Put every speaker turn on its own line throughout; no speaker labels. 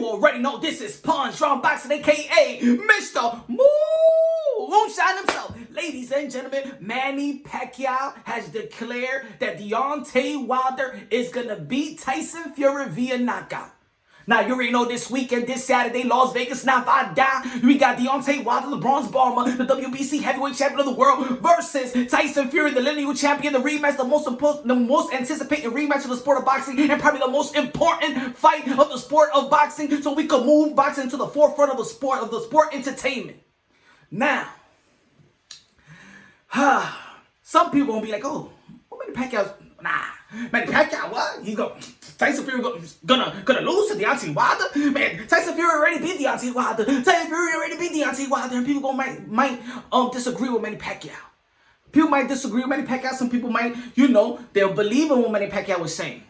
You already know this is Punch, Strong Boxing, aka Mr. Moonshine himself. Ladies and gentlemen, Manny Pacquiao has declared that Deontay Wilder is gonna beat Tyson Fury via knockout. Now, you already know this weekend, this Saturday, Las Vegas, Nevada, we got Deontay Wilder, the Bronze Bomber, the WBC heavyweight champion of the world, versus Tyson Fury, the lineal champion, the rematch, the most anticipated rematch of the sport of boxing, and probably the most important fight of the sport of boxing, so we can move boxing to the forefront of the sport entertainment. Now, some people gonna be like, oh, Manny Pacquiao, nah. Manny Pacquiao, what? Tyson Fury gonna lose to Deontay Wilder? Man, Tyson Fury already beat Deontay Wilder. Tyson Fury already beat Deontay Wilder, and people might disagree with Manny Pacquiao. People might disagree with Manny Pacquiao. Some people might, they'll believe in what Manny Pacquiao was saying.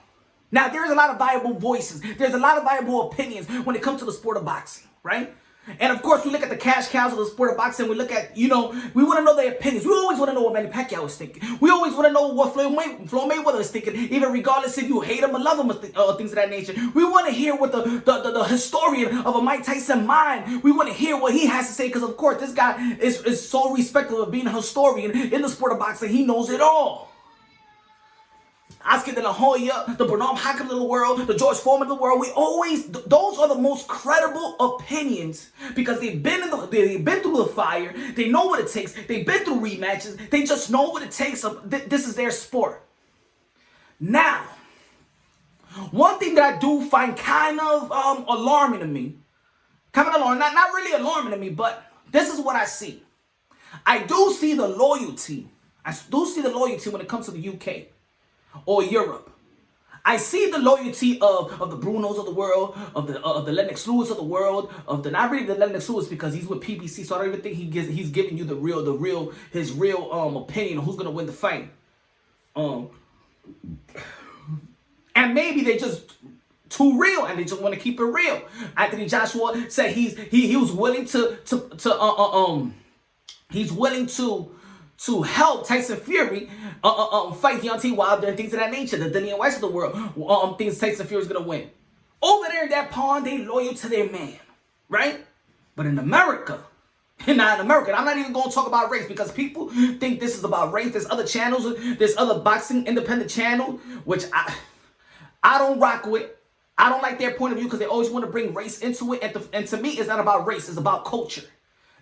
Now, there's a lot of viable voices. There's a lot of viable opinions when it comes to the sport of boxing, right? And of course, we look at the cash cows of the sport of boxing. We look at, we want to know their opinions. We always want to know what Manny Pacquiao is thinking. We always want to know what Floyd Mayweather is thinking, even regardless if you hate him or love him or things of that nature. We want to hear what the historian of a Mike Tyson mind, we want to hear what he has to say, because of course, this guy is so respectful of being a historian in the sport of boxing. He knows it all. Oscar de la Hoya, the Bernard Hackett of the world, the George Foreman of the world, those are the most credible opinions, because they've been through the fire, they know what it takes, they've been through rematches, they just know what it takes. This is their sport. Now, one thing that I do find kind of alarming to me, not really alarming to me, but this is what I see. I do see the loyalty. When it comes to the UK. Or Europe. I see the loyalty of the Brunos of the world, of the Lennox Lewis of the world, not really the Lennox Lewis, because he's with PBC, so I don't even think he's giving you his real opinion on who's gonna win the fight. And maybe they just too real and they just want to keep it real. Anthony Joshua said he was willing to help Tyson Fury fight Deontay Wilder and things of that nature. The Dillian Whites of the world thinks Tyson Fury is going to win. Over there in that pond, they loyal to their man, right? But in America, I'm not even going to talk about race, because people think this is about race. There's other channels, there's other boxing independent channels, which I don't rock with. I don't like their point of view, because they always want to bring race into it. And to me, it's not about race. It's about culture.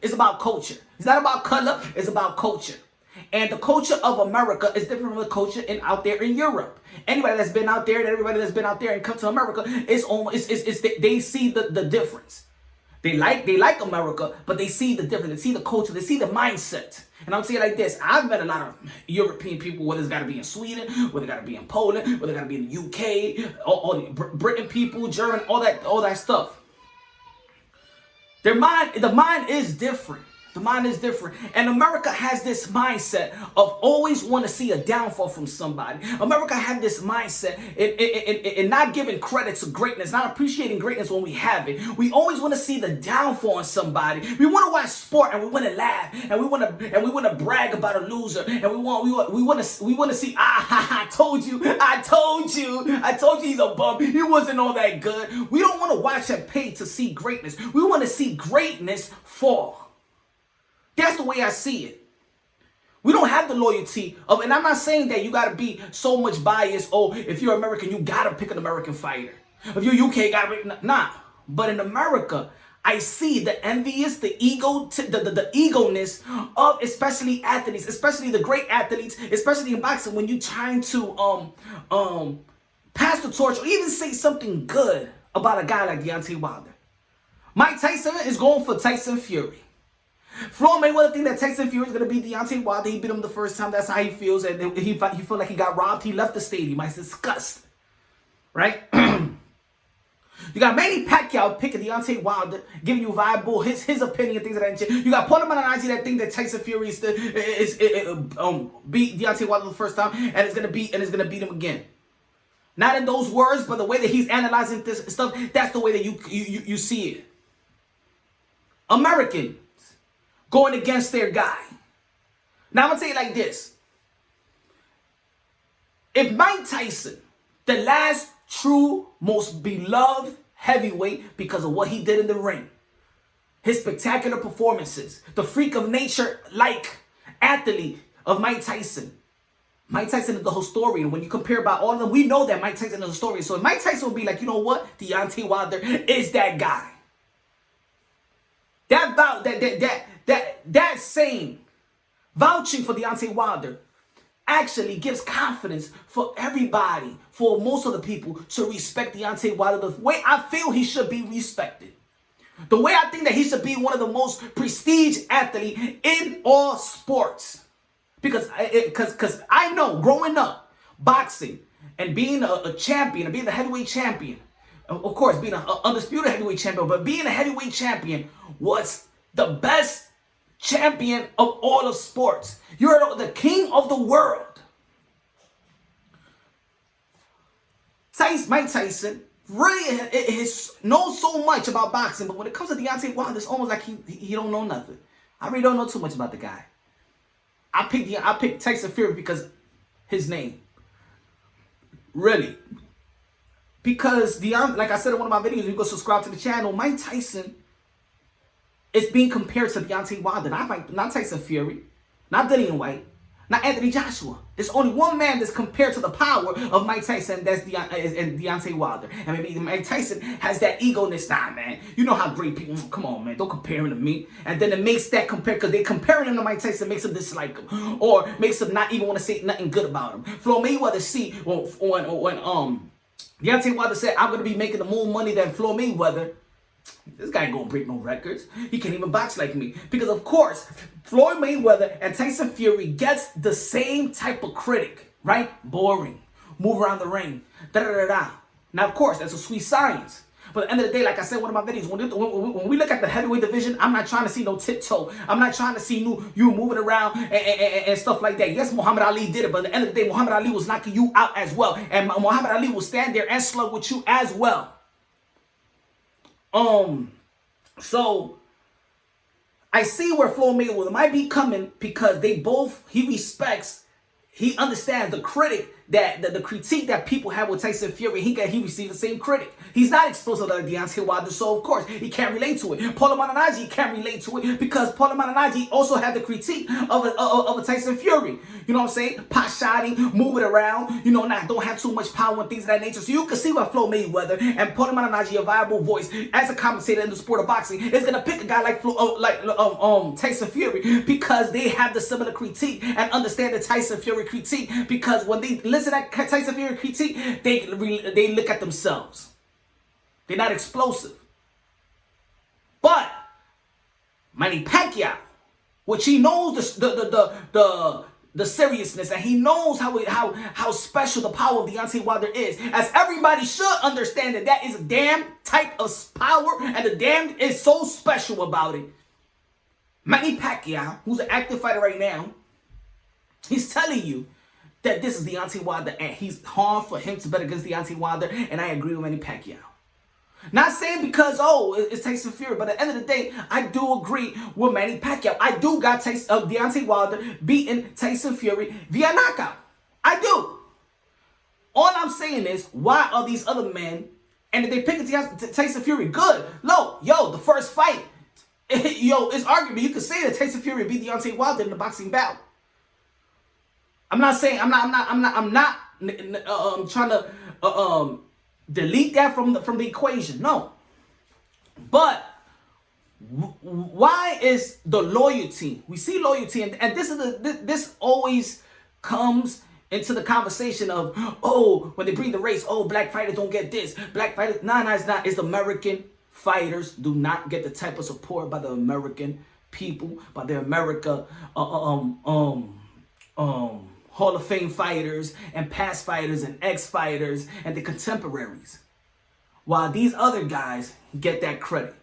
It's about culture. It's not about color. It's about culture. And the culture of America is different from the culture out there in Europe. Anybody that's been out there, and everybody that's been out there and come to America, they see the difference. They like America, but they see the difference. They see the culture. They see the mindset. And I'll say it like this: I've met a lot of European people, whether it's got to be in Sweden, whether it's got to be in Poland, whether it's got to be in the UK, all the Britain people, German, all that stuff. The mind is different. The mind is different. And America has this mindset of always want to see a downfall from somebody. America has this mindset in not giving credit to greatness, not appreciating greatness when we have it. We always want to see the downfall in somebody. We want to watch sport and we want to laugh and we want to brag about a loser, and we want to see, I told you he's a bum. He wasn't all that good. We don't want to watch and pay to see greatness. We want to see greatness fall. That's the way I see it. We don't have the loyalty of, and I'm not saying that you got to be so much biased. Oh, if you're American, you got to pick an American fighter. If you're UK, got to pick, nah. But in America, I see the envious, the ego-ness of especially athletes, especially the great athletes, especially in boxing, when you're trying to pass the torch or even say something good about a guy like Deontay Wilder. Mike Tyson is going for Tyson Fury. Floyd Mayweather think that Tyson Fury is going to beat Deontay Wilder. He beat him the first time. That's how he feels. And he felt like he got robbed. He left the stadium. He's disgusted. Right? You got Manny Pacquiao picking Deontay Wilder, giving you viable his opinion, things of that nature. You got Portman that think that Tyson Fury is beat Deontay Wilder the first time and is gonna beat him again. Not in those words, but the way that he's analyzing this stuff, that's the way that you see it. Americans going against their guy. Now I'm gonna tell you like this. If Mike Tyson, the last true, most beloved heavyweight because of what he did in the ring. His spectacular performances, the freak of nature like athlete of Mike Tyson. Mike Tyson is the historian. When you compare about all of them, we know that Mike Tyson is a historian. So Mike Tyson will be like, you know what? Deontay Wilder is that guy. That same vouching for Deontay Wilder actually gives confidence for everybody, for most of the people, to respect Deontay Wilder the way I feel he should be respected. The way I think that he should be one of the most prestige athletes in all sports. Because I know growing up, boxing and being a champion, and being the heavyweight champion, of course, being an undisputed heavyweight champion, but being a heavyweight champion was the best champion of all of sports. You're the king of the world. Mike Tyson really knows so much about boxing, but when it comes to Deontay Wilder, it's almost like he don't know nothing. I really don't know too much about the guy. I picked Tyson Fury because his name. Really. Because like I said in one of my videos, you go subscribe to the channel, Mike Tyson is being compared to Deontay Wilder. Not Tyson Fury, not Dillian White, not Anthony Joshua. There's only one man that's compared to the power of Mike Tyson, that's Deontay Wilder. And maybe Mike Tyson has that ego-ness. Nah, man, you know how great people, come on, man, don't compare him to me. And then it makes that compare, because they comparing him to Mike Tyson makes him dislike him, or makes him not even want to say nothing good about him. Floyd Mayweather, see, when Deontay Wilder said, I'm going to be making the more money than Floyd Mayweather, this guy ain't gonna break no records. He can't even box like me. Because of course, Floyd Mayweather and Tyson Fury gets the same type of critic, right? Boring. Move around the ring. Da-da-da-da. Now, of course, that's a sweet science. But at the end of the day, like I said in one of my videos, when we look at the heavyweight division, I'm not trying to see no tiptoe. I'm not trying to see you moving around and stuff like that. Yes, Muhammad Ali did it, but at the end of the day, Muhammad Ali was knocking you out as well. And Muhammad Ali will stand there and slug with you as well. So I see where Floyd Mayweather might be coming, because he understands the critic, the critique that people have with Tyson Fury. He received the same critic. He's not exposed to Deontay Wilder, so of course he can't relate to it. Paulo Malignaggi can't relate to it, because Paulo Malignaggi also had the critique of a Tyson Fury. You know what I'm saying? Pot shotting, moving around, don't have too much power and things of that nature. So you can see why Floyd Mayweather and Paulo Malignaggi, a viable voice as a commentator in the sport of boxing, is gonna pick a guy like Tyson Fury, because they have the similar critique and understand the Tyson Fury critique. Because when they listen to Tyson Fury critique, they look at themselves. They're not explosive. But Manny Pacquiao, which he knows the seriousness, and he knows how special the power of Deontay Wilder is, as everybody should understand that is a damn type of power, and the damn is so special about it. Manny Pacquiao, who's an active fighter right now, he's telling you that this is Deontay Wilder, and he's hard for him to bet against Deontay Wilder, and I agree with Manny Pacquiao. Not saying because, it's Tyson Fury, but at the end of the day, I do agree with Manny Pacquiao. I do got Deontay Wilder beating Tyson Fury via knockout. I do. All I'm saying is, why are these other men, and if they pick Tyson Fury, good. The first fight, it's arguable. You could say that Tyson Fury beat Deontay Wilder in the boxing bout. I'm not saying, I'm not trying to delete that from the equation. No. But why is the loyalty? We see loyalty, and this always comes into the conversation of, when they bring the race, black fighters don't get this. Black fighters, no, it's not. It's American fighters do not get the type of support by the American people, by the Hall of Fame fighters and past fighters and ex-fighters and the contemporaries. While these other guys get that credit.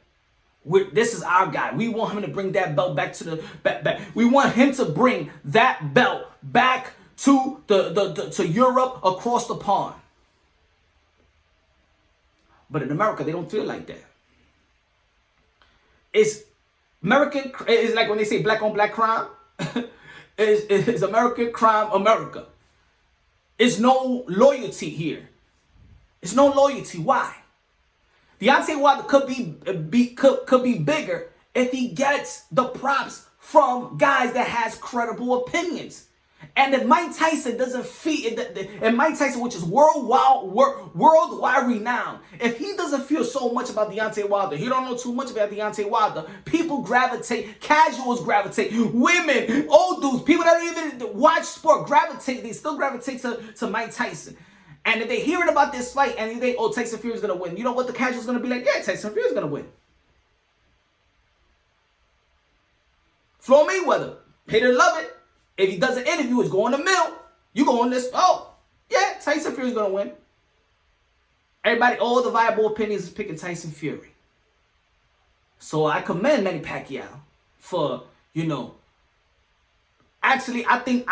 This is our guy. We want him to bring that belt back to the back. We want him to bring that belt back to to Europe, across the pond. But in America, they don't feel like that. It's like when they say black on black crime. Is American crime America. It's no loyalty here. It's no loyalty. Why? Deontay Wilder could be bigger if he gets the props from guys that has credible opinions. And if Mike Tyson doesn't feel, and Mike Tyson, which is worldwide renowned, if he doesn't feel so much about Deontay Wilder, he don't know too much about Deontay Wilder, people gravitate, casuals gravitate, women, old dudes, people that don't even watch sport gravitate, they still gravitate to Mike Tyson. And if they're hearing about this fight and they think, oh, Tyson Fury's going to win, you know what the casual's going to be like? Yeah, Tyson Fury's going to win. Floyd Mayweather, hate it or love it. If he does an interview, it's going to mill. You go on this, oh, yeah, Tyson Fury's going to win. Everybody, all the viable opinions is picking Tyson Fury. So I commend Manny Pacquiao for, actually, I think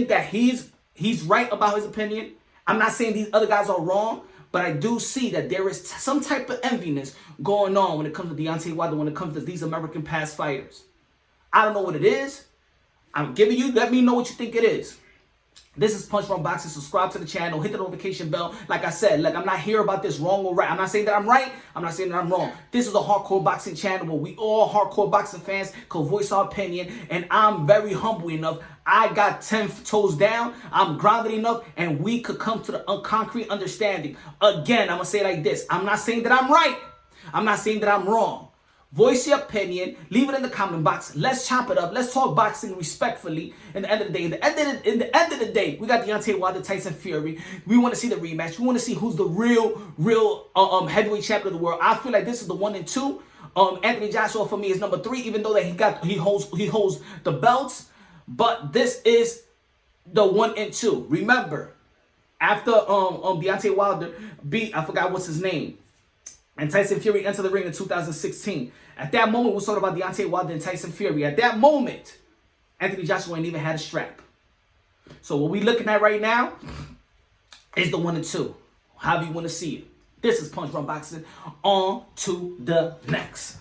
that he's right about his opinion. I'm not saying these other guys are wrong, but I do see that there is some type of enviness going on when it comes to Deontay Wilder, when it comes to these American past fighters. I don't know what it is. I'm giving you, let me know what you think it is. This is Punch From Boxing. Subscribe to the channel. Hit the notification bell. Like I said, I'm not here about this wrong or right. I'm not saying that I'm right. I'm not saying that I'm wrong. This is a hardcore boxing channel where we all hardcore boxing fans can voice our opinion. And I'm very humble enough. I got 10 toes down. I'm grounded enough. And we could come to the concrete understanding. Again, I'm going to say it like this. I'm not saying that I'm right. I'm not saying that I'm wrong. Voice your opinion. Leave it in the comment box. Let's chop it up. Let's talk boxing respectfully. In the end of the day, in the end of the day, we got Deontay Wilder, Tyson Fury. We want to see the rematch. We want to see who's the real heavyweight champion of the world. I feel like this is the 1 and 2. Anthony Joshua for me is number 3, even though that he holds the belts. But this is the 1 and 2. Remember, after Deontay Wilder beat, I forgot what's his name, and Tyson Fury entered the ring in 2016. At that moment, we was talking about Deontay Wilder and Tyson Fury. At that moment, Anthony Joshua ain't even had a strap. So what we looking at right now is the 1 and 2. However you want to see it. This is Punch From Boxing. On to the next.